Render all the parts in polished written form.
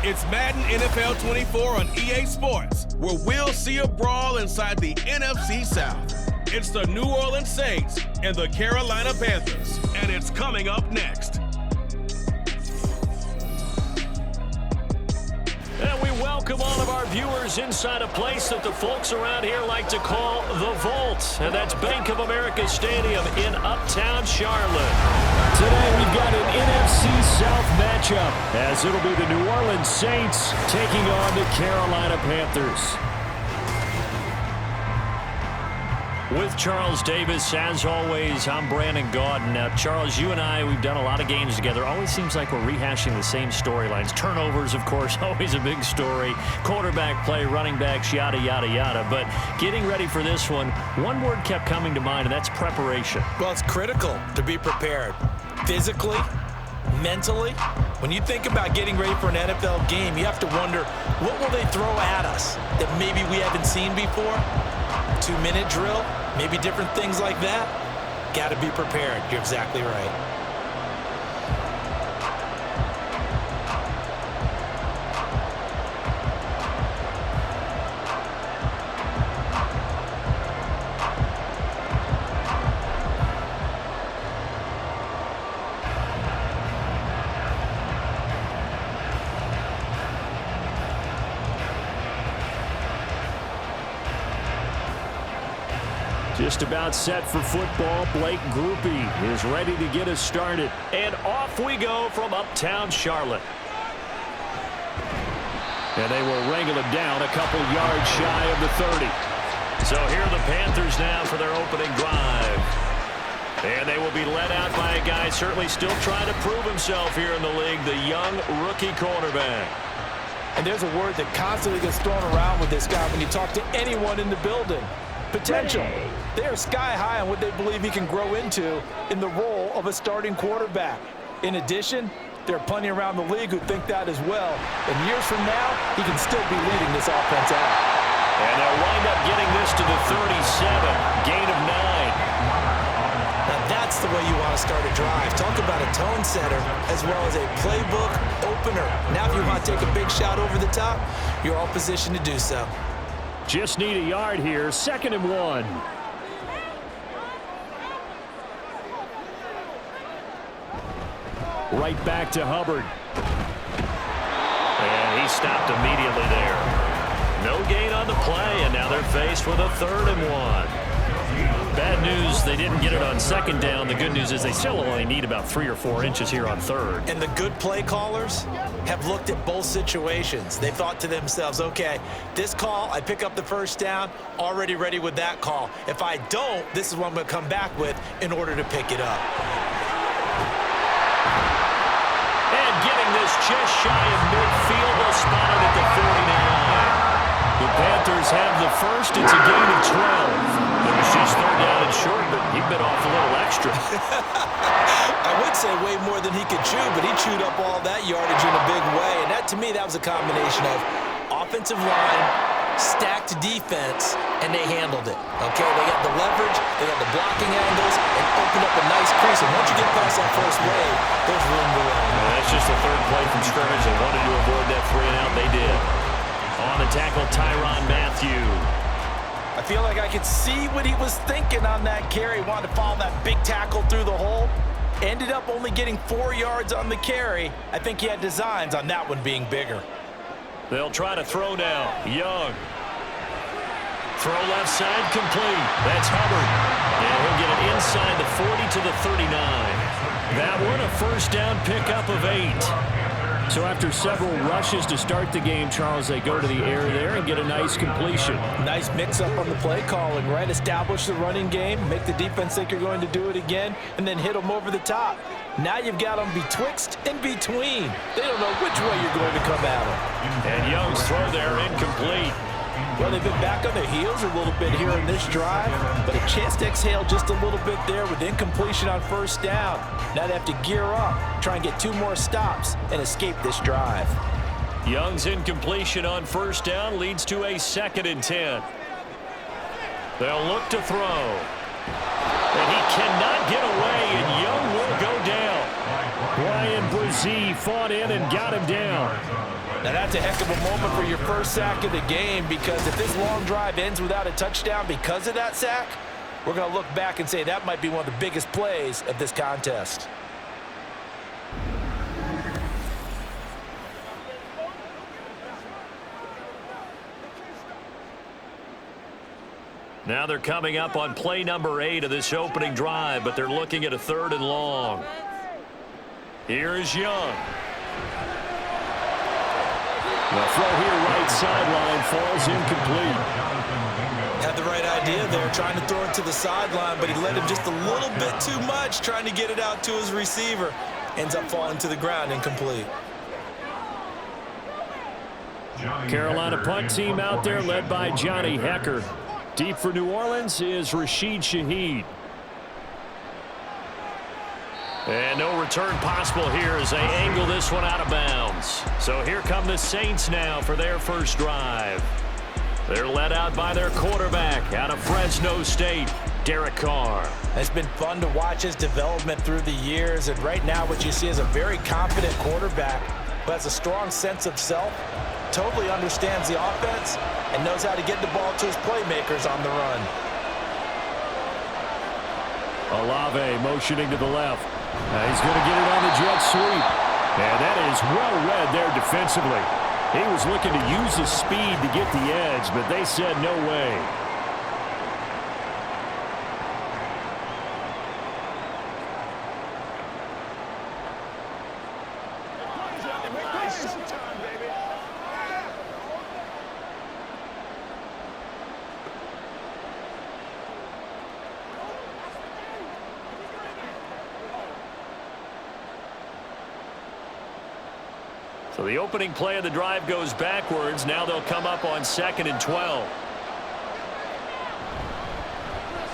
It's Madden NFL 24 on EA Sports, where we'll see a brawl inside the NFC South. It's the New Orleans Saints and the Carolina Panthers, and it's coming up next. And we welcome all of our viewers inside a place that the folks around here like to call the Vault. And that's Bank of America Stadium in Uptown Charlotte. Today we've got an NFC South matchup, as it'll be the New Orleans Saints taking on the Carolina Panthers. With Charles Davis, as always, I'm Brandon Gaudin. Now, Charles, you and I, we've done a lot of games together. Always seems like we're rehashing the same storylines. Turnovers, of course, always a big story. Quarterback play, running backs, yada, yada, yada. But getting ready for this one word kept coming to mind, and that's preparation. Well, it's critical to be prepared. Physically, mentally. When you think about getting ready for an NFL game, you have to wonder, what will they throw at us that maybe we haven't seen before? 2-minute drill, maybe different things like that. Got to be prepared. You're exactly right. Just about set for football. Blake Groupie is ready to get us started. And off we go from Uptown Charlotte. And they will wrangle him down a couple yards shy of the 30. So here are the Panthers now for their opening drive. And they will be led out by a guy certainly still trying to prove himself here in the league, the young rookie cornerback. And there's a word that constantly gets thrown around with this guy when you talk to anyone in the building. Potential. They are sky high on what they believe he can grow into in the role of a starting quarterback. In addition, there are plenty around the league who think that as well. And years from now, he can still be leading this offense out. And they'll wind up getting this to the 37. Gain of 9. Now that's the way you want to start a drive. Talk about a tone setter as well as a playbook opener. Now if you want to take a big shot over the top, you're all positioned to do so. Just need a yard here. 2nd and 1. Right back to Hubbard. And he stopped immediately there. No gain on the play, and now they're faced with a 3rd and 1. Bad news, they didn't get it on 2nd down. The good news is they still only need about 3 or 4 inches here on 3rd. And the good play callers have looked at both situations. They thought to themselves, okay, this call, I pick up the 1st down, already ready with that call. If I don't, this is what I'm going to come back with in order to pick it up. And getting this just shy of midfield, they'll spot it at the 49. The Panthers have the first. It's a gain of 12. It was just 3rd down and short, but he bit off a little extra. I would say way more than he could chew, but he chewed up all that yardage in a big way. And that, to me, that was a combination of offensive line, stacked defense, and they handled it. Okay, they got the leverage, they got the blocking angles, and opened up a nice crease. And once you get past that first wave, there's room to run. Well, that's just the 3rd play from scrimmage. They wanted to avoid that 3 and out. They did. On the tackle, Tyrann Mathieu. I feel like I could see what he was thinking on that carry. Wanted to follow that big tackle through the hole. Ended up only getting 4 yards on the carry. I think he had designs on that one being bigger. They'll try to throw now. Young. Throw left side, complete. That's Hubbard. And he'll get it inside the 40 to the 39. That one a 1st down pickup of 8. So after several rushes to start the game, Charles, they go to the air there and get a nice completion. Nice mix-up on the play calling, right? Establish the running game, make the defense think you're going to do it again, and then hit them over the top. Now you've got them betwixt and between. They don't know which way you're going to come at them. And Young's throw there incomplete. Well, they've been back on their heels a little bit here in this drive, but a chance to exhale just a little bit there with incompletion on 1st down. Now they have to gear up, try and get 2 more stops, and escape this drive. Young's incompletion on 1st down leads to a 2nd and 10. They'll look to throw. And he cannot get away, and Young will go down. Brian Brzee fought in and got him down. Now that's a heck of a moment for your first sack of the game, because if this long drive ends without a touchdown because of that sack, we're going to look back and say that might be one of the biggest plays of this contest. Now they're coming up on play number 8 of this opening drive, but they're looking at a 3rd and long. Here is Young. The throw here right sideline falls incomplete. Had the right idea there, trying to throw it to the sideline, but he let him just a little bit too much, trying to get it out to his receiver. Ends up falling to the ground, incomplete. Carolina punt team out there led by Johnny Hecker. Deep for New Orleans is Rashid Shaheed. And no return possible here as they angle this one out of bounds. So here come the Saints now for their first drive. They're led out by their quarterback out of Fresno State, Derek Carr. It's been fun to watch his development through the years, and right now what you see is a very confident quarterback who has a strong sense of self, totally understands the offense, and knows how to get the ball to his playmakers on the run. Olave motioning to the left. He's going to get it on the jet sweep. And that is well read there defensively. He was looking to use his speed to get the edge, but they said no way. So the opening play of the drive goes backwards. Now they'll come up on 2nd and 12.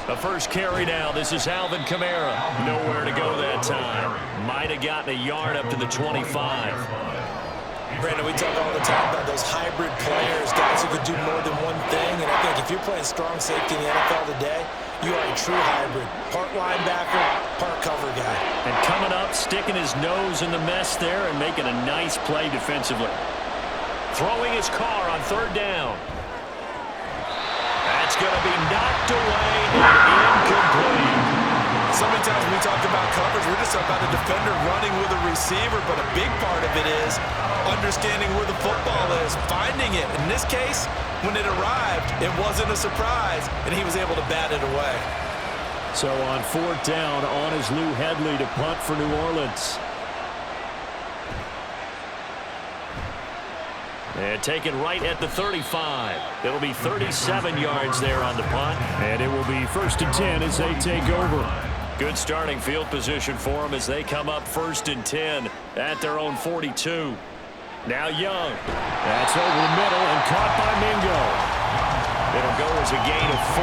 The first carry now. This is Alvin Kamara. Nowhere to go that time. Might have gotten a yard up to the 25. Brandon, we talk all the time about those hybrid players, guys who could do more than one thing. And I think if you're playing strong safety in the NFL today, you are a true hybrid. Part linebacker, part cover guy. And coming up, sticking his nose in the mess there and making a nice play defensively. Throwing his car on 3rd down. That's going to be knocked away and incomplete. So many times when we talk about coverage, we're just talking about a defender running with a receiver, but a big part of it is understanding where the football is, finding it. In this case, when it arrived, it wasn't a surprise, and he was able to bat it away. So on 4th down, on is Lou Hedley to punt for New Orleans. And taken right at the 35. It'll be 37 yards there on the punt. And it will be 1st and 10 as they take over. Good starting field position for them as they come up 1st and 10 at their own 42. Now Young. That's over the middle and caught by Mingo. It'll go as a gain of 4,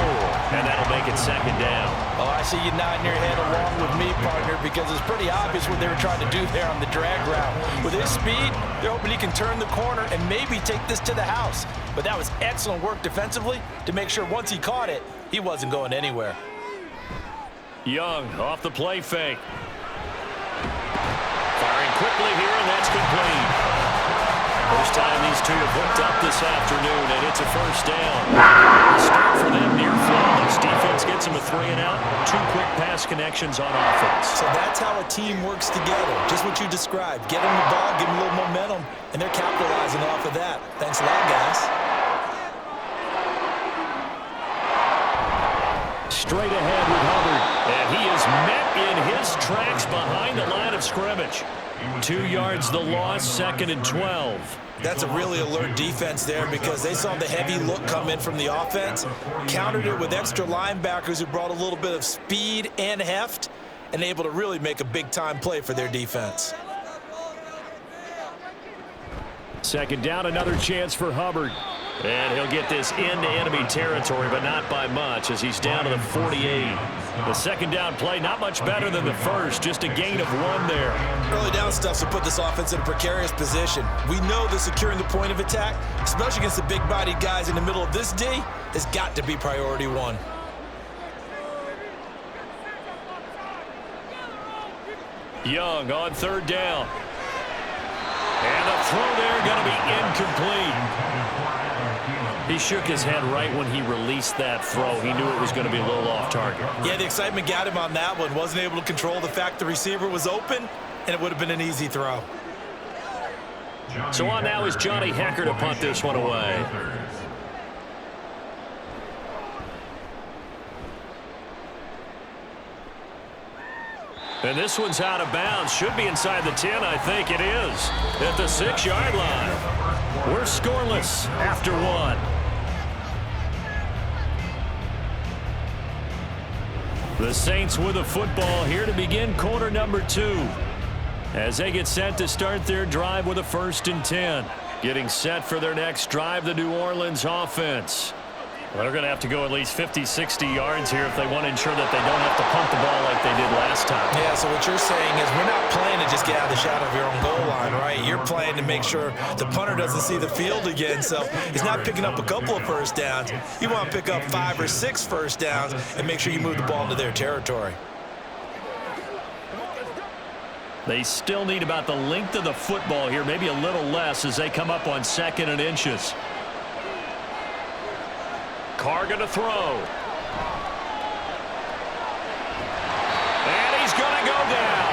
and that'll make it 2nd down. Oh, I see you nodding your head along with me, partner, because it's pretty obvious what they were trying to do there on the drag route. With his speed, they're hoping he can turn the corner and maybe take this to the house. But that was excellent work defensively to make sure once he caught it, he wasn't going anywhere. Young off the play fake. Firing quickly here, and that's complete. First time these two have hooked up this afternoon, and it's a 1st down. The start for them near flawless. Defense gets them a 3 and out. 2 quick pass connections on offense. So that's how a team works together. Just what you described. Get them the ball, give them a little momentum, and they're capitalizing off of that. Thanks a lot, guys. Straight ahead with Hubbard. And he is met in his tracks behind the line of scrimmage. 2 yards the loss, 2nd and 12. That's a really alert defense there because they saw the heavy look come in from the offense, countered it with extra linebackers who brought a little bit of speed and heft, and able to really make a big-time play for their defense. 2nd down, another chance for Hubbard. And he'll get this into enemy territory, but not by much as he's down to the 48. The 2nd down play, not much better than the first, just a gain of 1 there. Early down stuff to put this offense in a precarious position. We know that securing the point of attack, especially against the big-bodied guys in the middle of this D, has got to be priority 1. Young on third down. And the throw there going to be incomplete. He shook his head right when he released that throw. He knew it was going to be a little off target. Yeah, the excitement got him on that one. Wasn't able to control the fact the receiver was open, and it would have been an easy throw. So on now is Johnny Hecker to punt this one away. And this one's out of bounds. Should be inside the 10, I think it is. At the 6-yard line. We're scoreless after one. The Saints with a football here to begin quarter number 2. As they get set to start their drive with a 1st and 10. Getting set for their next drive, the New Orleans offense. Well, they're going to have to go at least 50, 60 yards here if they want to ensure that they don't have to punt the ball like they did last time. Yeah, so what you're saying is we're not playing to just get out of the shadow of your own goal line, right? You're playing to make sure the punter doesn't see the field again, so he's not picking up a couple of first downs. You want to pick up 5 or 6 first downs and make sure you move the ball into their territory. They still need about the length of the football here, maybe a little less as they come up on 2nd and inches. Carr going to throw. And he's going to go down.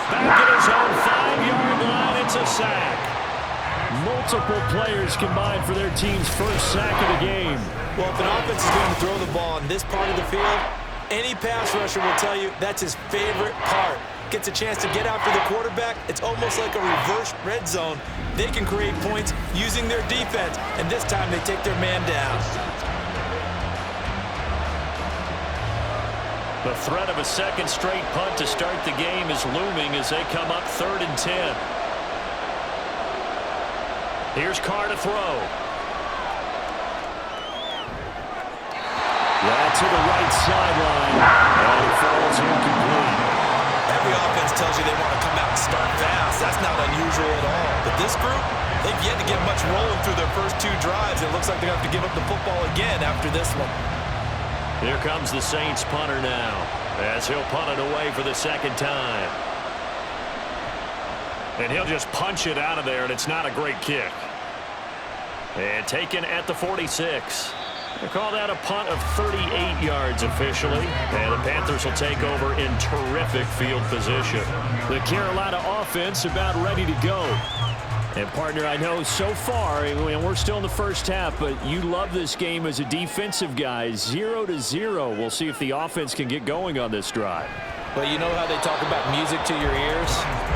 Back at his own 5-yard line, it's a sack. Multiple players combined for their team's first sack of the game. Well, if an offense is going to throw the ball in this part of the field, any pass rusher will tell you that's his favorite part. Gets a chance to get after the quarterback. It's almost like a reverse red zone. They can create points using their defense, and this time they take their man down. The threat of a second straight punt to start the game is looming as they come up 3rd and 10. Here's Carr to throw. That's to the right sideline. And it falls incomplete. Every offense tells you they want to come out and start fast. That's not unusual at all. But this group, they've yet to get much rolling through their first 2 drives. It looks like they're going to have to give up the football again after this one. Here comes the Saints punter now as he'll punt it away for the 2nd time. And he'll just punch it out of there, and it's not a great kick. And taken at the 46. They call that a punt of 38 yards officially. And the Panthers will take over in terrific field position. The Carolina offense about ready to go. And, partner, I know so far, and we're still in the first half, but you love this game as a defensive guy. 0-0. We'll see if the offense can get going on this drive. Well, you know how they talk about music to your ears?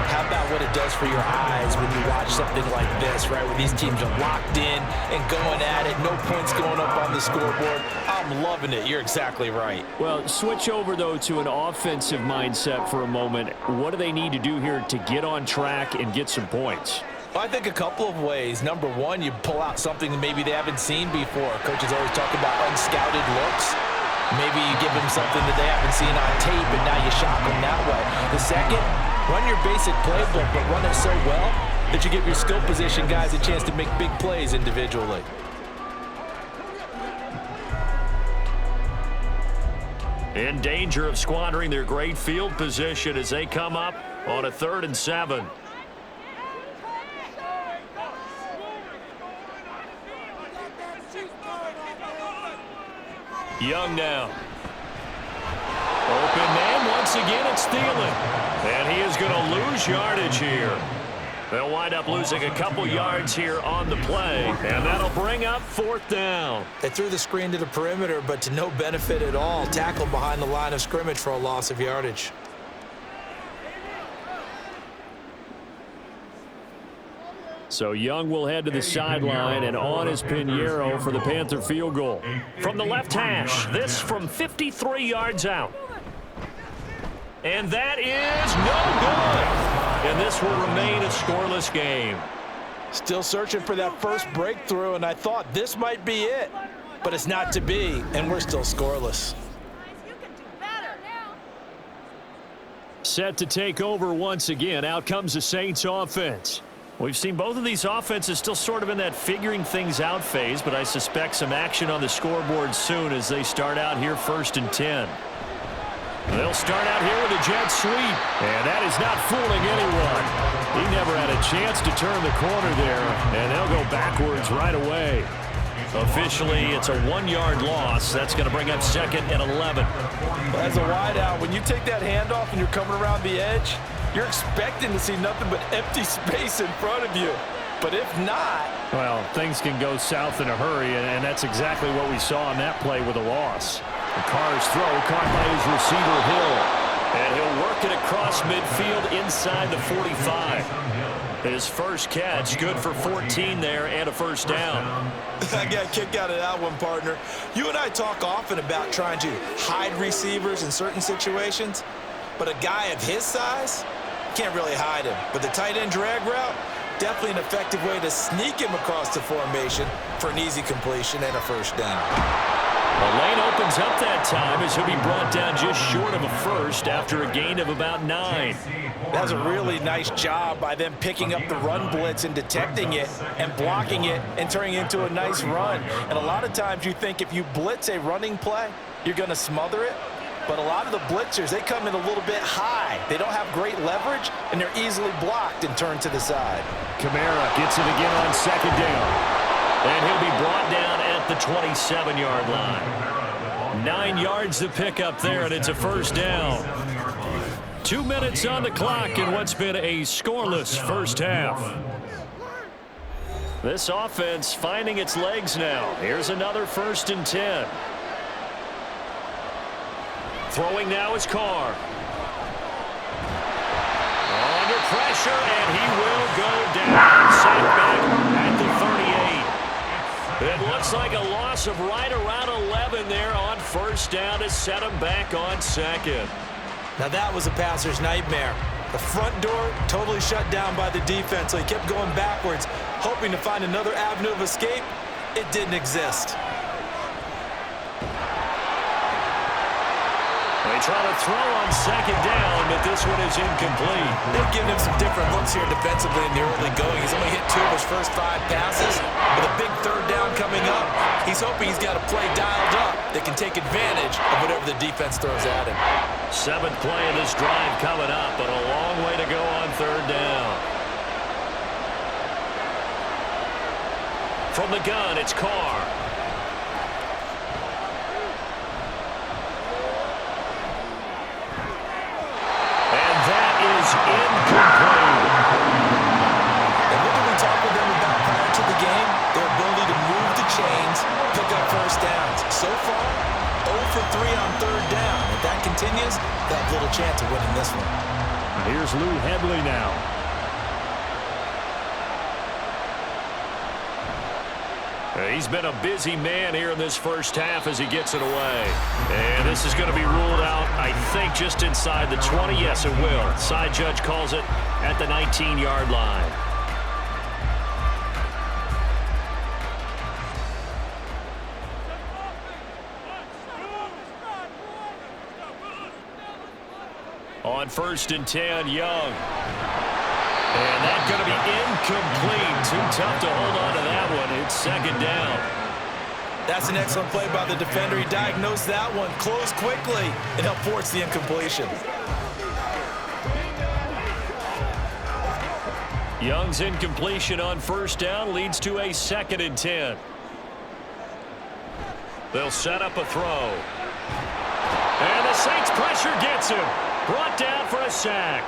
How about what it does for your eyes when you watch something like this, right, where these teams are locked in and going at it, no points going up on the scoreboard? I'm loving it. You're exactly right. Well, switch over, though, to an offensive mindset for a moment. What do they need to do here to get on track and get some points? Well, I think a couple of ways. Number one, you pull out something that maybe they haven't seen before. Coaches always talk about unscouted looks. Maybe you give them something that they haven't seen on tape, and now you shock them that way. The second, run your basic playbook, but run it so well that you give your skill position guys a chance to make big plays individually. In danger of squandering their great field position as they come up on a 3rd and 7. Young now. Open man once again, it's Thielen. And he is going to lose yardage here. They'll wind up losing a couple yards here on the play. And that'll bring up 4th down. They threw the screen to the perimeter, but to no benefit at all. Tackled behind the line of scrimmage for a loss of yardage. So Young will head to the sideline, and on is Pinheiro for the Panther field goal. From the left hash, this from 53 yards out. And that is no good. And this will remain a scoreless game. Still searching for that first breakthrough, and I thought this might be it. But it's not to be, and we're still scoreless. Set to take over once again. Out comes the Saints offense. We've seen both of these offenses still sort of in that figuring things out phase, but I suspect some action on the scoreboard soon as they start out here 1st and 10. They'll start out here with a jet sweep, and that is not fooling anyone. He never had a chance to turn the corner there, and they'll go backwards right away. Officially, it's a 1-yard loss. That's going to bring up 2nd and 11. As a wideout, when you take that handoff and you're coming around the edge, you're expecting to see nothing but empty space in front of you. But if not... Well, things can go south in a hurry, and that's exactly what we saw on that play with a loss. The Carr's throw caught by his receiver, Hill. And he'll work it across midfield inside the 45. His first catch, good for 14 there and a first down. I got a kick out of that one, partner. You and I talk often about trying to hide receivers in certain situations, but a guy of his size, can't really hide him. But the tight end drag route, definitely an effective way to sneak him across the formation for an easy completion and a first down. The lane opens up that time as he'll be brought down just short of a first after a gain of about 9. That was a really nice job by them picking up the run blitz and detecting it and blocking it and turning it into a nice run. And a lot of times you think if you blitz a running play, you're going to smother it. But a lot of the blitzers, they come in a little bit high. They don't have great leverage, and they're easily blocked and turned to the side. Kamara gets it again on 2nd down. And he'll be brought down at the 27-yard line. 9 yards to pick up there, and it's a first down. 2 minutes on the clock in what's been a scoreless first half. This offense finding its legs now. Here's another 1st and 10. Throwing now is Carr. Under pressure, and he will go down. Sacked back at the 38. It looks like a loss of right around 11 there on first down to set him back on 2nd. Now that was a passer's nightmare. The front door totally shut down by the defense, so he kept going backwards, hoping to find another avenue of escape. It didn't exist. They try to throw on 2nd down, but this one is incomplete. They've given him some different looks here defensively in the early going. He's only hit 2 of his first 5 passes. With a big 3rd down coming up, he's hoping he's got a play dialed up that can take advantage of whatever the defense throws at him. 7th play of this drive coming up, but a long way to go on 3rd down. From the gun, it's Carr. Incomplete. And what did we talk with them about prior to the game? Their ability to move the chains, pick up first downs. So far, 0 for 3 on 3rd down. If that continues, they'll have little chance of winning this one. Here's Lou Hedley now. He's been a busy man here in this first half as he gets it away. And this is going to be ruled out, I think, just inside the 20. Yes, it will. Side judge calls it at the 19-yard line. On 1st and 10, Young. And that's going to be incomplete. Too tough to hold on to that one. It's 2nd down. That's an excellent play by the defender. He diagnosed that one, closed quickly, and helped force the incompletion. Young's incompletion on 1st down leads to a 2nd and 10. They'll set up a throw. And the Saints pressure gets him. Brought down for a sack.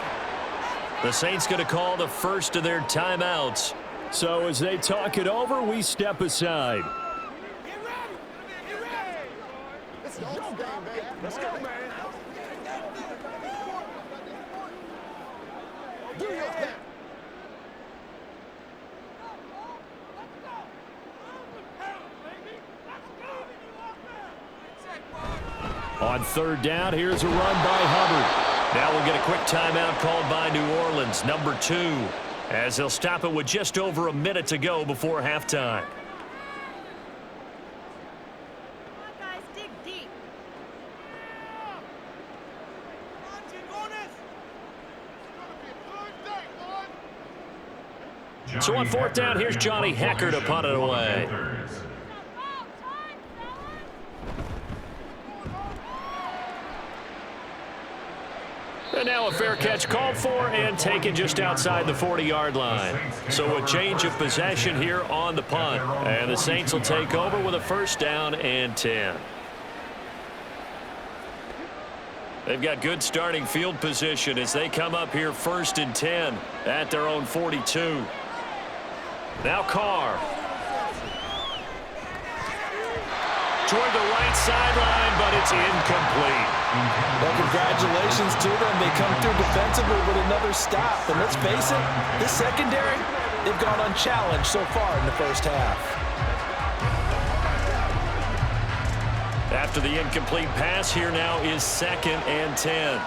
The Saints going to call the first of their timeouts. So as they talk it over, we step aside. Get ready. Get ready. Let's go, man. Let's go, man. Do your thing. On 3rd down, here's a run by Hubbard. Now we'll get a quick timeout called by New Orleans, number 2, as they'll stop it with just over a minute to go before halftime. Come on, guys, dig deep. So on 4th down, here's Johnny Hecker to punt it away. And now a fair catch called for and taken just outside the 40-yard line. So a change of possession here on the punt. And the Saints will take over with a first down and 10. They've got good starting field position as they come up here first and 10 at their own 42. Now Carr. Toward the right sideline, but it's incomplete. Well, congratulations to them. They come through defensively with another stop. And let's face it, this secondary, they've gone unchallenged so far in the first half. After the incomplete pass, here now is second and 10.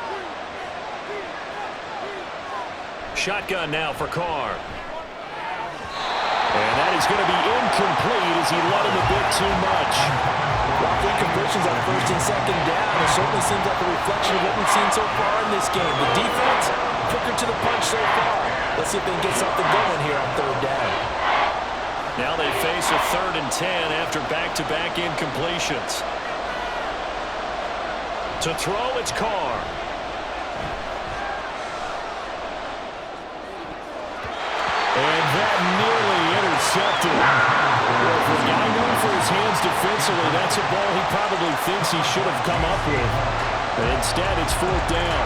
Shotgun now for Carr. And that is going to be incomplete as he let him a bit too much. Well, incompletions on first and second down. It certainly seems like a reflection of what we've seen so far in this game. The defense, quicker to the punch so far. Let's see if they can get something going here on third down. Now they face a third and 10 after back-to-back incompletions. To throw, it's Carr. And that nearly intercepted. Well, for a guy known for his hands defensively, that's a ball he probably thinks he should have come up with. But instead, it's fourth down.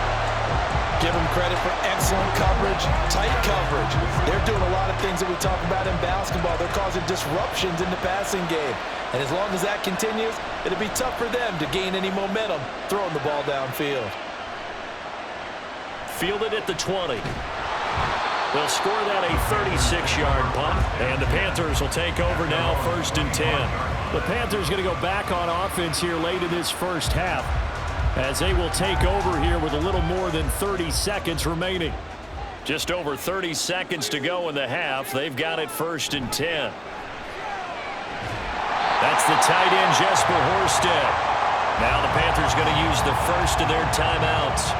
Give them credit for excellent coverage, tight coverage. They're doing a lot of things that we talk about in basketball. They're causing disruptions in the passing game. And as long as that continues, it'll be tough for them to gain any momentum throwing the ball downfield. Fielded at the 20. They'll score that a 36-yard punt, and the Panthers will take over now first and 10. The Panthers going to go back on offense here late in this first half as they will take over here with a little more than 30 seconds remaining. Just over 30 seconds to go in the half. They've got it first and 10. That's the tight end, Jesper Horsted. Now the Panthers going to use the first of their timeouts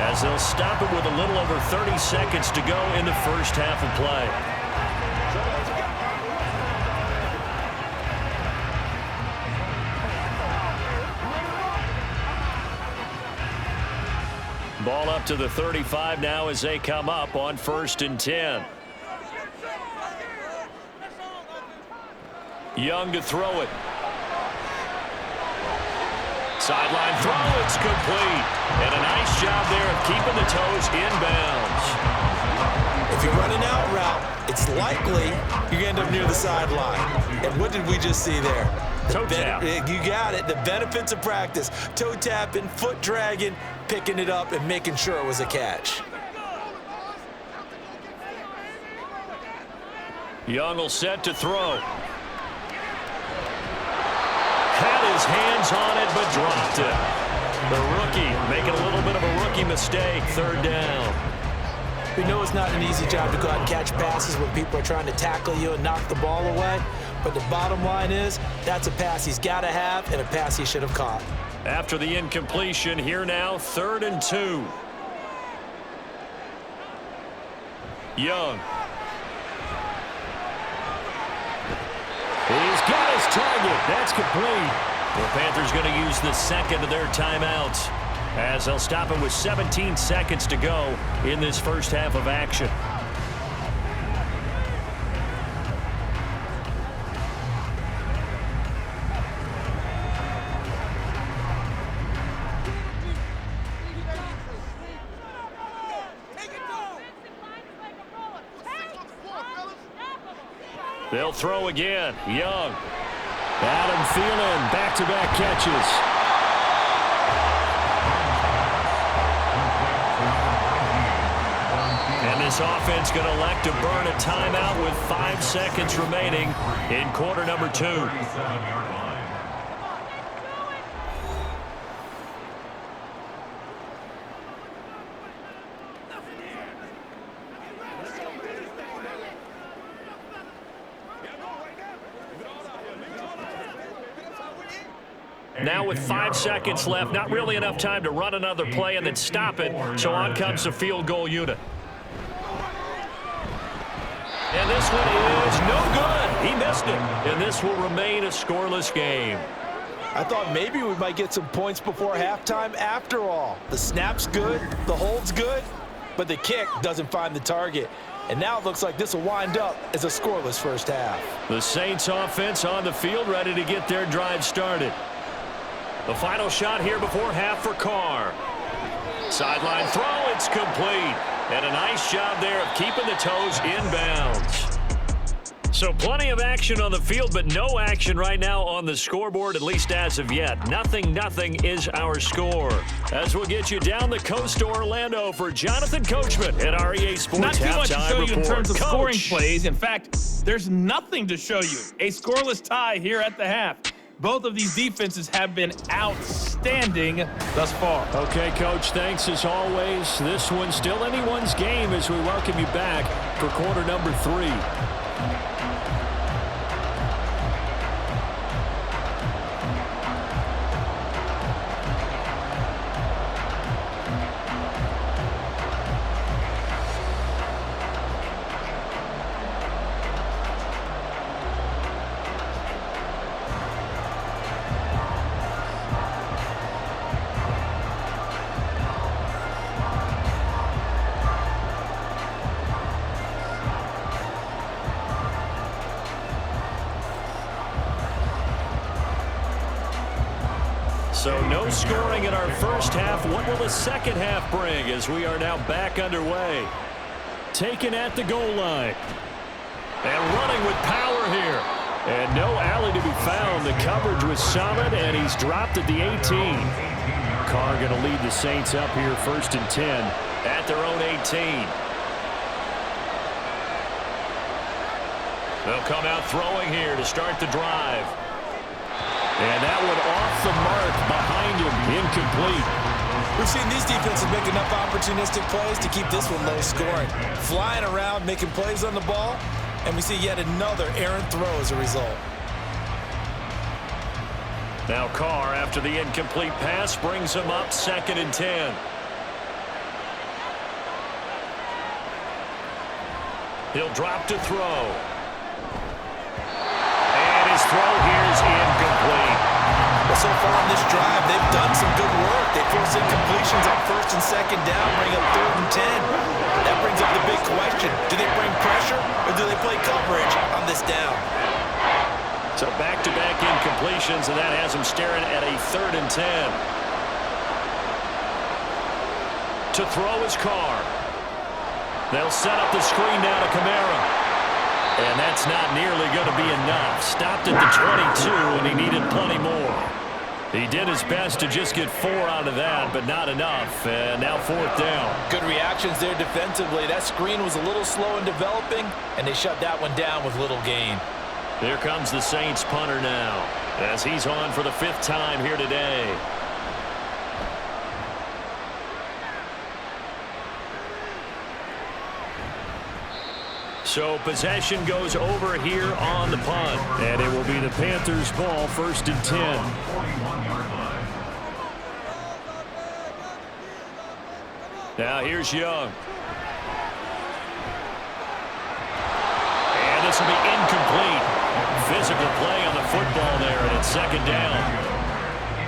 as they'll stop it with a little over 30 seconds to go in the first half of play. Ball up to the 35 now as they come up on first and 10. Young to throw it. Sideline throw, it's complete. And a nice job there of keeping the toes inbounds. If you run an out route, it's likely you end up near the sideline. And what did we just see there? Toe tap. You got it. The benefits of practice. Toe tapping, foot dragging, picking it up, and making sure it was a catch. Young will set to throw. Had his hands on it, but dropped it. The rookie making a little bit of a rookie mistake. Third down. We know it's not an easy job to go out and catch passes when people are trying to tackle you and knock the ball away. But the bottom line is, that's a pass he's got to have and a pass he should have caught. After the incompletion, here now, 3rd and 2. Young. He's got his target. That's complete. The Panthers going to use the second of their timeouts as they'll stop it with 17 seconds to go in this first half of action. They'll throw again. Young. Adam Thielen, back-to-back catches. And this offense going to elect to burn a timeout with 5 seconds remaining in quarter number 2. Now with 5 seconds left, not really enough time to run another play and then stop it, so on comes the field goal unit. And this one is no good. He missed it, and this will remain a scoreless game. I thought maybe we might get some points before halftime. After all, the snap's good, the hold's good, but the kick doesn't find the target. And now it looks like this will wind up as a scoreless first half. The Saints offense on the field, ready to get their drive started. The final shot here before half for Carr. Sideline throw, it's complete. And a nice job there of keeping the toes inbounds. So plenty of action on the field, but no action right now on the scoreboard, at least as of yet. 0-0 is our score. As we'll get you down the coast to Orlando for Jonathan Coachman at our EA Sports Not too much to show you in terms of Coach. scoring plays. In fact, there's nothing to show you. A scoreless tie here at the half. Both of these defenses have been outstanding thus far. Okay, Coach, thanks as always. This one's still anyone's game as we welcome you back for quarter number 3. So no scoring in our first half. What will the second half bring as we are now back underway? Taken at the goal line. And running with power here. And no alley to be found. The coverage was solid, and he's dropped at the 18. Carr going to lead the Saints up here 1st and 10 at their own 18. They'll come out throwing here to start the drive. And that one off the mark behind him, incomplete. We've seen these defenses make enough opportunistic plays to keep this one low scoring. Flying around, making plays on the ball, and we see yet another errant throw as a result. Now Carr, after the incomplete pass, brings him up 2nd and 10. He'll drop to throw. And his throw here is incomplete. Well, so far on this drive, they've done some good work. They force incompletions on 1st and 2nd down, bring up 3rd and 10. That brings up the big question. Do they bring pressure or do they play coverage on this down? So back-to-back incompletions, and that has him staring at a 3rd and 10. To throw is Carr. They'll set up the screen now to Kamara. And that's not nearly going to be enough. Stopped at the 22, and he needed plenty more. He did his best to just get 4 out of that, but not enough. And now 4th down. Good reactions there defensively. That screen was a little slow in developing, and they shut that one down with little gain. Here comes the Saints punter now, as he's on for the 5th time here today. So possession goes over here on the punt, and it will be the Panthers' ball, 1st and 10. Now here's Young. And this will be incomplete. Physical play on the football there, and it's 2nd down.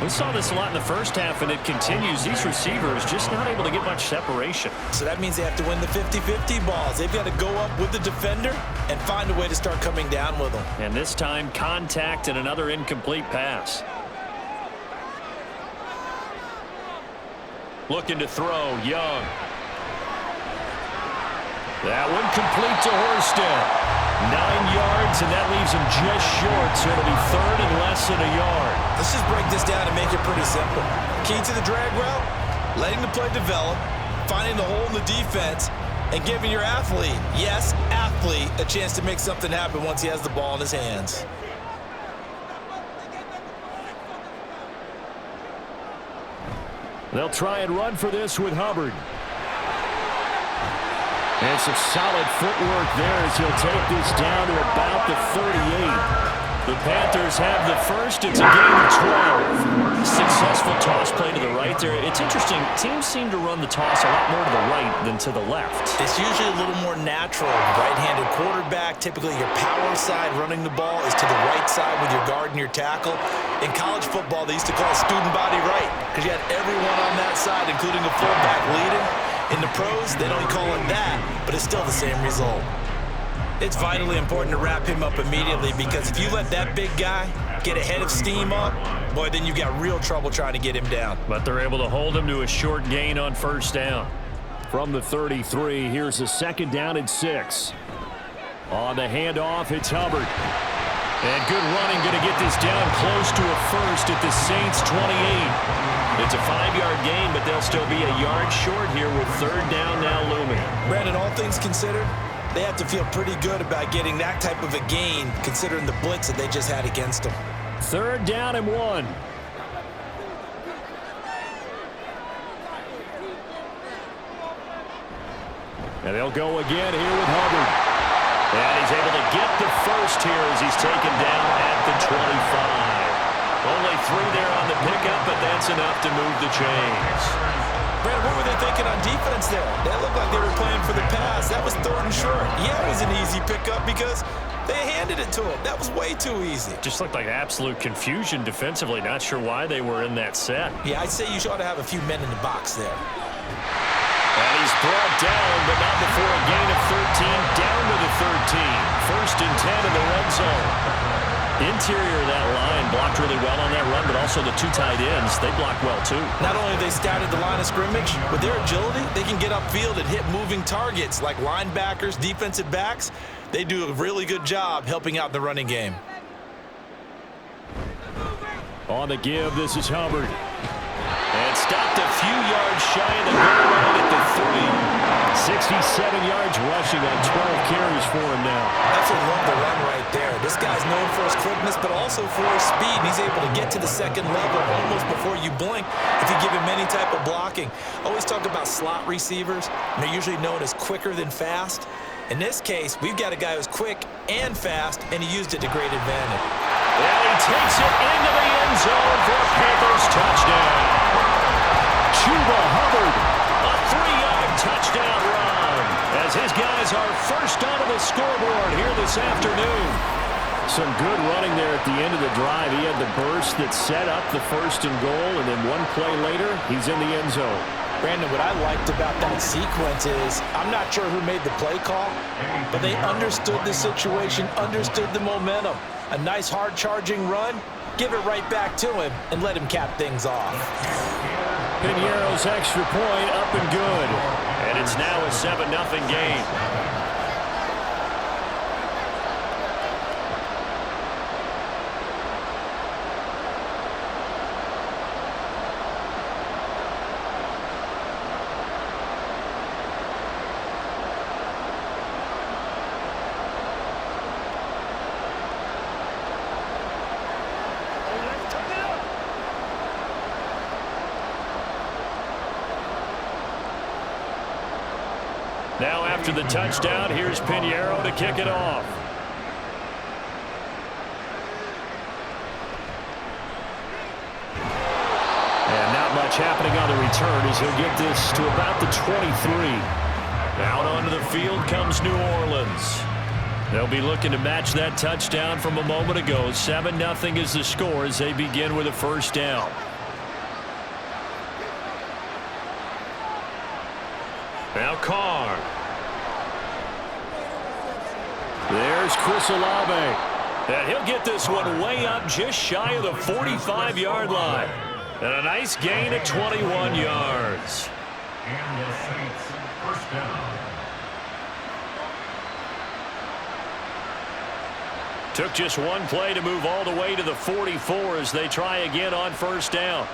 We saw this a lot in the first half, and it continues. These receivers just not able to get much separation. So that means they have to win the 50-50 balls. They've got to go up with the defender and find a way to start coming down with them. And this time, contact and another incomplete pass. Looking to throw, Young. That one complete to Horsted. 9 yards, and that leaves him just short, so it'll be 3rd and less than a yard. Let's just break this down and make it pretty simple. Key to the drag route, letting the play develop, finding the hole in the defense, and giving your athlete, yes, athlete, a chance to make something happen once he has the ball in his hands. They'll try and run for this with Hubbard. And some solid footwork there as he'll take this down to about the 38. The Panthers have the first. It's a gain of 12. Successful toss play to the right there. It's interesting. Teams seem to run the toss a lot more to the right than to the left. It's usually a little more natural. Right-handed quarterback, typically your power side running the ball is to the right side with your guard and your tackle. In college football, they used to call it student body right because you had everyone on that side, including a fullback leading. In the pros, they don't call it that, but it's still the same result. It's vitally important to wrap him up immediately because if you let that big guy get a head of steam up, boy, then you've got real trouble trying to get him down. But they're able to hold him to a short gain on first down. From the 33, here's a 2nd down and 6. On the handoff, it's Hubbard. And good running, going to get this down close to a first at the Saints' 28. It's a 5-yard gain, but they'll still be a yard short here with 3rd down now looming. Brandon, all things considered, they have to feel pretty good about getting that type of a gain considering the blitz that they just had against them. 3rd down and 1. And they'll go again here with Hubbard. And he's able to get the first here as he's taken down at the 25. Only 3 there on the pickup, but that's enough to move the chains. Brandon, what were they thinking on defense there? That looked like they were playing for the pass. That was 3rd and short. Yeah, it was an easy pickup because they handed it to him. That was way too easy. Just looked like absolute confusion defensively. Not sure why they were in that set. Yeah, I'd say you ought to have a few men in the box there. And he's brought down, but not before a gain of 13, down to the 13. 1st and 10 in the red zone. Interior of that line blocked really well on that run, but also the 2 tight ends, they blocked well too. Not only have they scouted the line of scrimmage, with their agility, they can get upfield and hit moving targets like linebackers, defensive backs. They do a really good job helping out in the running game. On the give, this is Hubbard. And stopped a few yards shy of the goal line at the 3. 67 yards rushing on 12 carries for him now. That's a love the run right there. This guy's known for his quickness, but also for his speed. He's able to get to the 2nd level almost before you blink if you give him any type of blocking. Always talk about slot receivers, and they're usually known as quicker than fast. In this case, we've got a guy who's quick and fast, and he used it to great advantage. And he takes it into the end zone for a Panthers touchdown. Chuba Hubbard, a 3-yard touchdown run, as his guys are first onto the scoreboard here this afternoon. Some good running there at the end of the drive. He had the burst that set up the 1st and goal, and then 1 play later, he's in the end zone. Brandon, what I liked about that sequence is I'm not sure who made the play call, but they understood the situation, understood the momentum. A nice hard-charging run, give it right back to him, and let him cap things off. Piñeiro's extra point up and good. And it's now a 7-0 game. Now after the touchdown, here's Piñeiro to kick it off. And not much happening on the return as he'll get this to about the 23. Out onto the field comes New Orleans. They'll be looking to match that touchdown from a moment ago. 7-0 is the score as they begin with a 1st down. Now Carr. There's Chris Olave. And he'll get this one way up just shy of the 45-yard line. And a nice gain of 21 yards. And the Saints, 1st down. Took just 1 play to move all the way to the 44 as they try again on 1st down.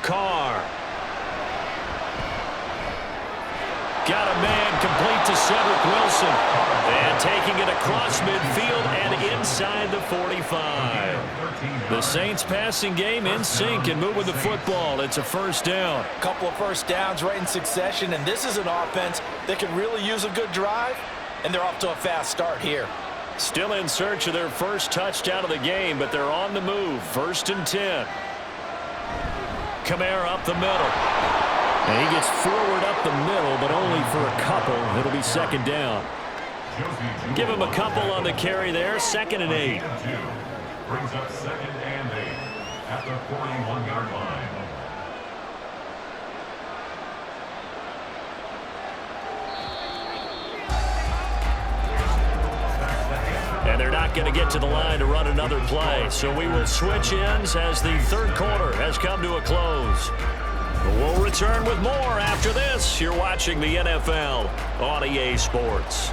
Carr. Got a man complete to Cedric Wilson. And taking it across midfield and inside the 45. The Saints passing game in sync and moving the football. It's a 1st down. A couple of 1st downs right in succession, and this is an offense that can really use a good drive, and they're off to a fast start here. Still in search of their 1st touchdown of the game, but they're on the move. 1st and 10. Kamara up the middle. And he gets forward up the middle, but only for a couple. It'll be 2nd down. Give him a couple on the carry there. 2nd and 8. Brings up 2nd and 8 at the 41-yard line. And they're not going to get to the line to run another play. So we will switch ends as the 3rd quarter has come to a close. We'll return with more after this. You're watching the NFL on EA Sports.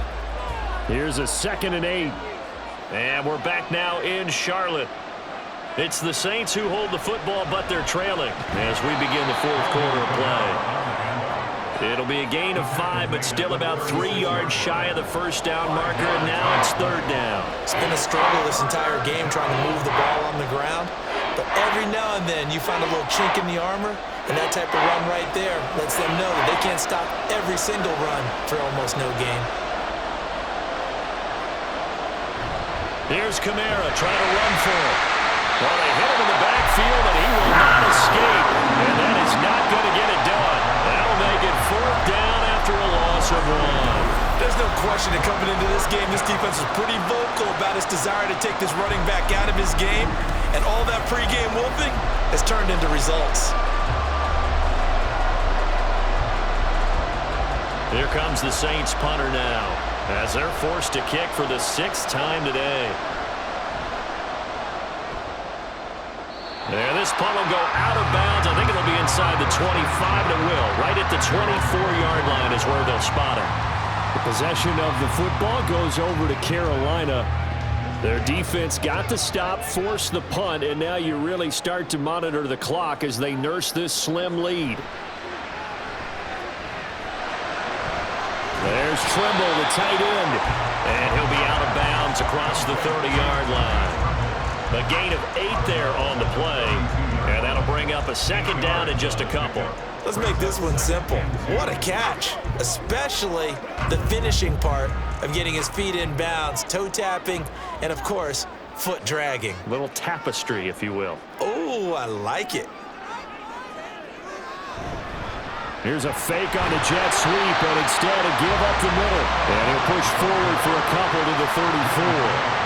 Here's a 2nd and 8. And we're back now in Charlotte. It's the Saints who hold the football, but they're trailing as we begin the 4th quarter of play. It'll be a gain of 5, but still about 3 yards shy of the 1st down marker, and now it's 3rd down. It's been a struggle this entire game trying to move the ball on the ground. But every now and then you find a little chink in the armor, and that type of run right there lets them know that they can't stop every single run for almost no gain. Here's Kamara trying to run for it. Well, they hit him in the backfield, and he will not escape. And that is not going to get it done. That'll make it 4th down after a loss of 1. There's no question that coming into this game, this defense was pretty vocal about its desire to take this running back out of his game. And all that pregame whooping has turned into results. Here comes the Saints punter now, as they're forced to kick for the 6th time today. This punt will go out of bounds. I think it'll be inside the 25, and it will. Right at the 24-yard line is where they'll spot it. The possession of the football goes over to Carolina. Their defense got the stop, forced the punt, and now you really start to monitor the clock as they nurse this slim lead. There's Trimble, the tight end, and he'll be out of bounds across the 30-yard line. A gain of 8 there on the play, and that'll bring up a 2nd down in just a couple. Let's make this one simple. What a catch, especially the finishing part of getting his feet in bounds, toe tapping, and of course, foot dragging. A little tapestry, if you will. Oh, I like it. Here's a fake on the jet sweep, but instead a give up the middle. And he'll push forward for a couple to the 34.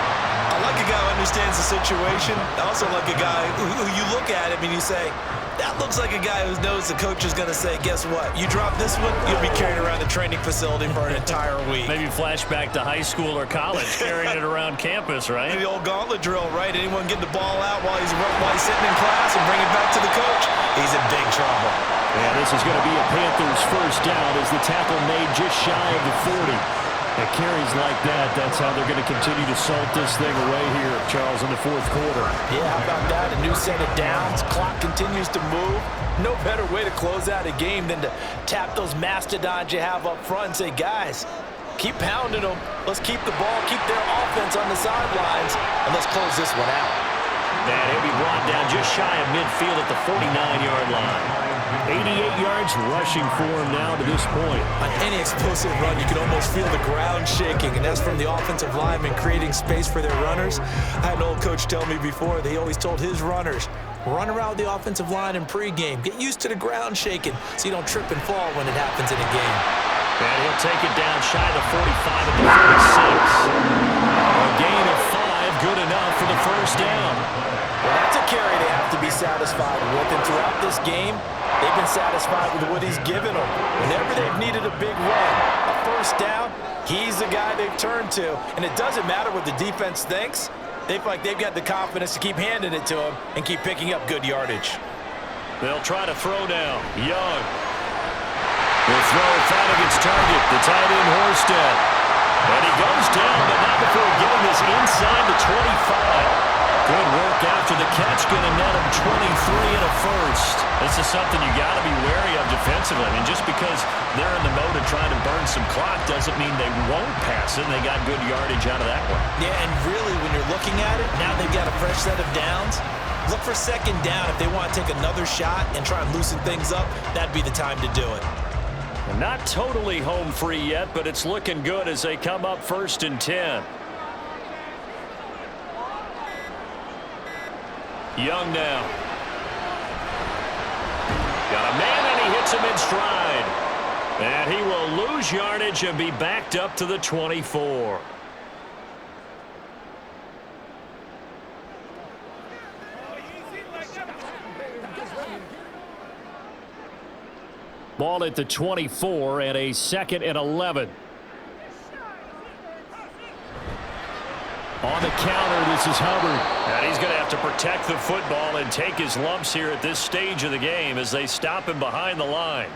I like a guy who understands the situation. I also like a guy who you look at him and you say, that looks like a guy who knows the coach is going to say, guess what? You drop this one, you'll be carried around the training facility for an entire week. Maybe flashback to high school or college, carrying it around campus, right? The old gauntlet drill, right? Anyone getting the ball out while he's sitting in class and bring it back to the coach, he's in big trouble. Yeah, this is going to be a Panthers 1st down as the tackle made just shy of the 40. At carries like that, that's how they're going to continue to salt this thing away here, Charles, in the 4th quarter. Yeah, how about that? A new set of downs. Clock continues to move. No better way to close out a game than to tap those mastodons you have up front and say, guys, keep pounding them. Let's keep the ball, keep their offense on the sidelines, and let's close this one out. And he'll be brought down just shy of midfield at the 49-yard line. 88 yards rushing for him now to this point. On any explosive run, you can almost feel the ground shaking, and that's from the offensive linemen creating space for their runners. I had an old coach tell me before, they always told his runners, run around the offensive line in pregame. Get used to the ground shaking so you don't trip and fall when it happens in a game. And he'll take it down shy of the 45 at the 46. A gain of 5, good enough for the 1st down. Well, that's a carry they have to be satisfied with, and throughout this game, they've been satisfied with what he's given them. Whenever they've needed a big run, a 1st down, he's the guy they've turned to. And it doesn't matter what the defense thinks. They feel like they've got the confidence to keep handing it to him and keep picking up good yardage. They'll try to throw down. Young. The throw finding its target, the tight end Horsted. And he goes down, but not before getting this inside the 25. Good work after the catch, going to net him 23 and a 1st. This is something you got to be wary of defensively. I mean, just because they're in the mode of trying to burn some clock doesn't mean they won't pass it. They got good yardage out of that one. Yeah, and really, when you're looking at it, now they've got a fresh set of downs. Look for 2nd down. If they want to take another shot and try and loosen things up, that'd be the time to do it. Not totally home free yet, but it's looking good as they come up 1st and 10. Young now. Got a man, and he hits him in stride. And he will lose yardage and be backed up to the 24. Ball at the 24 and a 2nd and 11. On the counter, this is Hubbard. And he's going to have to protect the football and take his lumps here at this stage of the game as they stop him behind the line.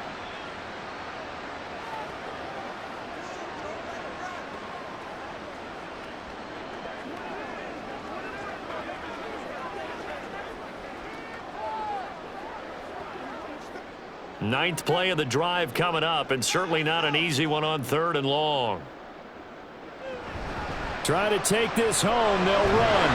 Ninth play of the drive coming up, and certainly not an easy one on 3rd and long. Try to take this home. They'll run.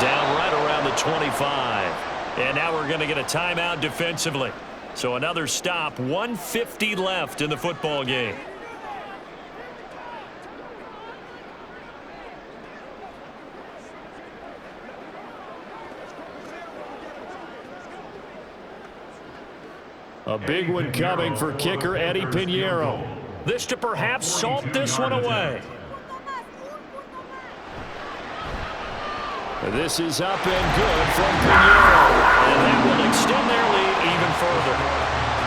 Down right around the 25. And now we're going to get a timeout defensively. So another stop, 1:50 left in the football game. A big one coming for kicker Eddie Pinheiro. This to perhaps salt this one away. This is up and good from Pinheiro. And that will extend their lead even further.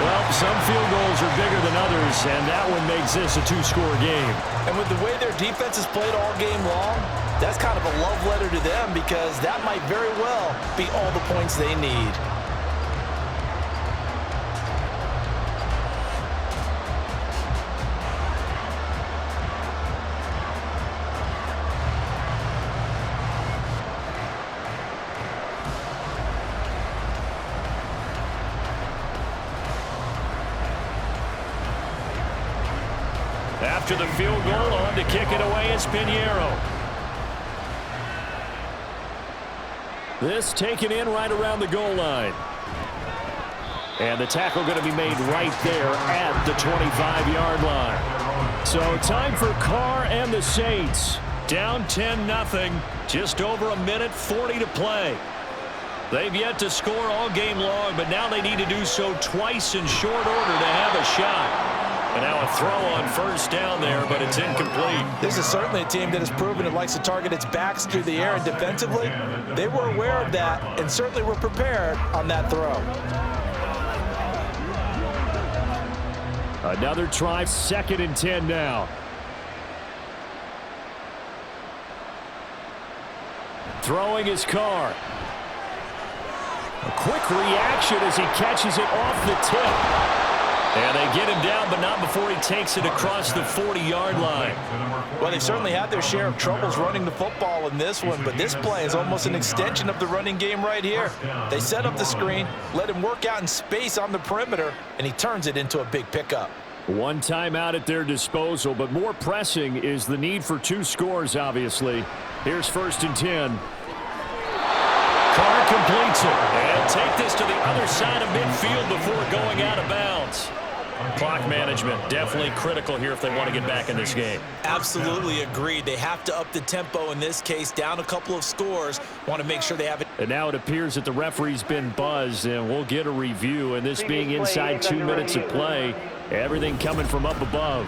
Well, some field goals are bigger than others, and that one makes this a 2-score game. And with the way their defense has played all game long, that's kind of a love letter to them because that might very well be all the points they need. After the field goal, on to kick it away is Pinheiro. This taken in right around the goal line. And the tackle going to be made right there at the 25-yard line. So time for Carr and the Saints. Down 10-0. Just over a minute 40 to play. They've yet to score all game long, but now they need to do so twice in short order to have a shot. And now a throw on 1st down there, but it's incomplete. This is certainly a team that has proven it likes to target its backs through the air, and defensively, they were aware of that and certainly were prepared on that throw. Another try, 2nd and 10 now. Throwing his Carr. A quick reaction as he catches it off the tip. And they get him down, but not before he takes it across the 40-yard line. Well, they've certainly had their share of troubles running the football in this one, but this play is almost an extension of the running game right here. They set up the screen, let him work out in space on the perimeter, and he turns it into a big pickup. One timeout at their disposal, but more pressing is the need for 2 scores, obviously. Here's 1st and 10. Carr completes it. And take this to the other side of midfield before going out of bounds. Clock management definitely critical here if they want to get back in this game. Absolutely agreed. They have to up the tempo in this case, down a couple of scores. Want to make sure they have it. And now it appears that the referee's been buzzed, and we'll get a review. And this being inside 2 minutes of play, everything coming from up above.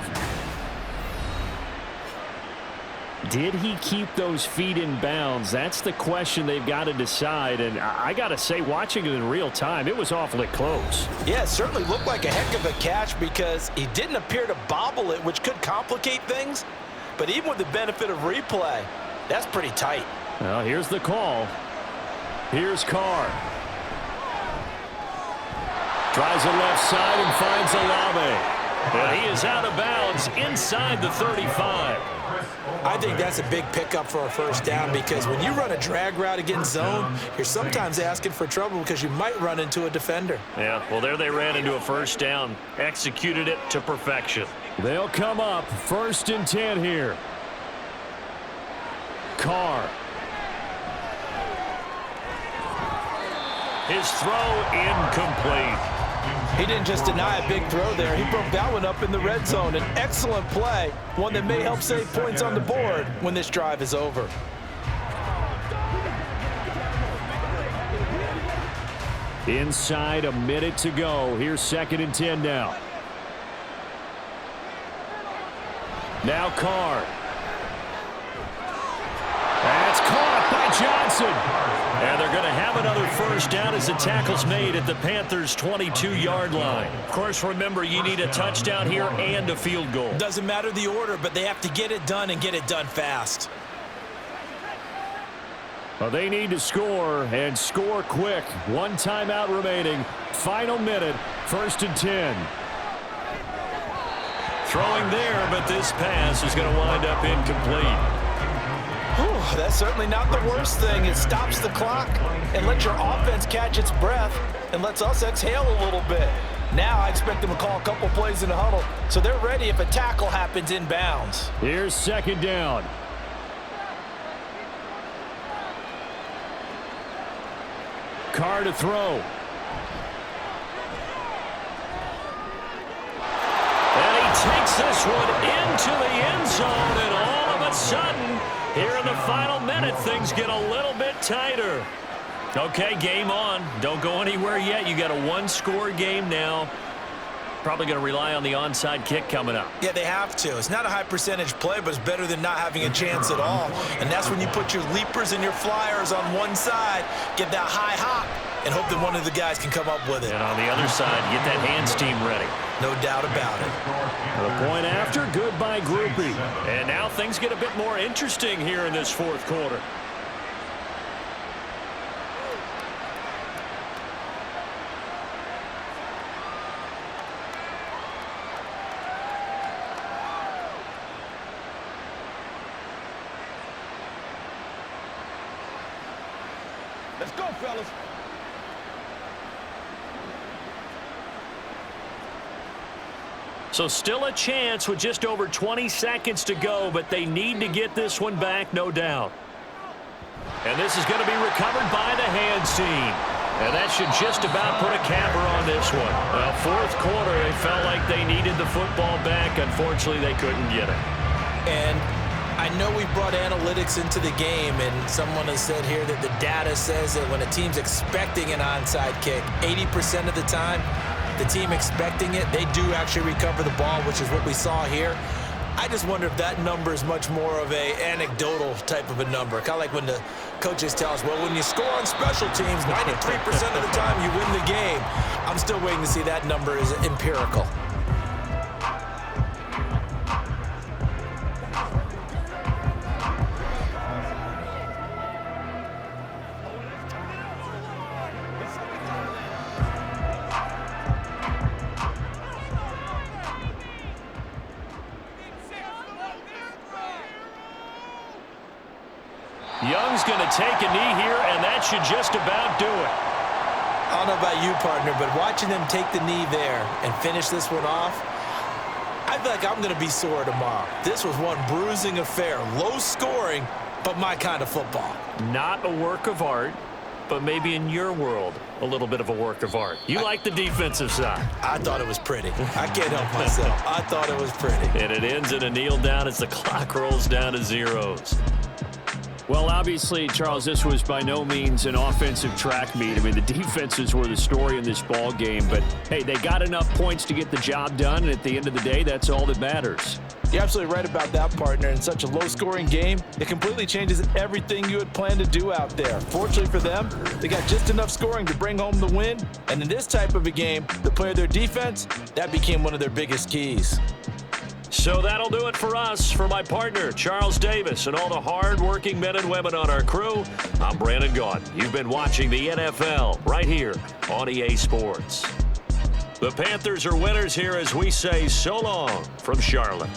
Did he keep those feet in bounds? That's the question they've got to decide. And I got to say, watching it in real time, it was awfully close. Yeah, it certainly looked like a heck of a catch because he didn't appear to bobble it, which could complicate things. But even with the benefit of replay, that's pretty tight. Well, here's the call. Here's Carr. Tries the left side and finds Olave. And he is out of bounds inside the 35. I think that's a big pickup for a 1st down because when you run a drag route against zone, you're sometimes asking for trouble because you might run into a defender. Yeah, well, there they ran into a 1st down. Executed it to perfection. They'll come up 1st and 10 here. Carr. His throw incomplete. He didn't just deny a big throw there. He broke that one up in the red zone. An excellent play, one that may help save points on the board when this drive is over. Inside a minute to go. Here's 2nd and 10 now. Now Carr. That's caught by Johnson. And they're going to have another first down as the tackle's made at the Panthers' 22-yard line. Of course, remember, you need a touchdown here and a field goal. Doesn't matter the order, but they have to get it done and get it done fast. Well, they need to score and score quick. One timeout remaining. Final minute, 1st and 10. Throwing there, but this pass is going to wind up incomplete. Whew, that's certainly not the worst thing. It stops the clock and lets your offense catch its breath and lets us exhale a little bit. Now I expect them to call a couple plays in the huddle so they're ready if a tackle happens inbounds. Here's 2nd down. Carr to throw. And he takes this one into the end zone, and all of a sudden, here in the final minute, things get a little bit tighter. Okay, game on. Don't go anywhere yet. You got a one-score game now. Probably going to rely on the onside kick coming up. Yeah, they have to. It's not a high percentage play, but it's better than not having a chance at all. And that's when you put your leapers and your flyers on one side, get that high hop, and hope that one of the guys can come up with it. And on the other side, get that hands team ready. No doubt about it. The point after, goodbye groupie. And now things get a bit more interesting here in this 4th quarter. Let's go, fellas. So still a chance with just over 20 seconds to go, but they need to get this one back, no doubt. And this is going to be recovered by the hands team. And that should just about put a capper on this one. Well, 4th quarter, they felt like they needed the football back. Unfortunately, they couldn't get it. And I know we brought analytics into the game, and someone has said here that the data says that when a team's expecting an onside kick, 80% of the time, the team expecting it, they do actually recover the ball, which is what we saw here. I just wonder if that number is much more of a anecdotal type of a number. Kind of like when the coaches tell us, well, when you score on special teams, 93% of the time you win the game. I'm still waiting to see that number is empirical. Young's going to take a knee here, and that should just about do it. I don't know about you, partner, but watching them take the knee there and finish this one off, I feel like I'm going to be sore tomorrow. This was one bruising affair. Low scoring, but my kind of football. Not a work of art, but maybe in your world, a little bit of a work of art. You like the defensive side. I thought it was pretty. I can't help myself. I thought it was pretty. And it ends in a kneel down as the clock rolls down to zeros. Well, obviously, Charles, this was by no means an offensive track meet. I mean, the defenses were the story in this ball game. But, hey, they got enough points to get the job done. And at the end of the day, that's all that matters. You're absolutely right about that, partner. In such a low-scoring game, it completely changes everything you had planned to do out there. Fortunately for them, they got just enough scoring to bring home the win. And in this type of a game, the play of their defense, that became one of their biggest keys. So that'll do it for us. For my partner, Charles Davis, and all the hard-working men and women on our crew, I'm Brandon Gaudin. You've been watching the NFL right here on EA Sports. The Panthers are winners here as we say so long from Charlotte.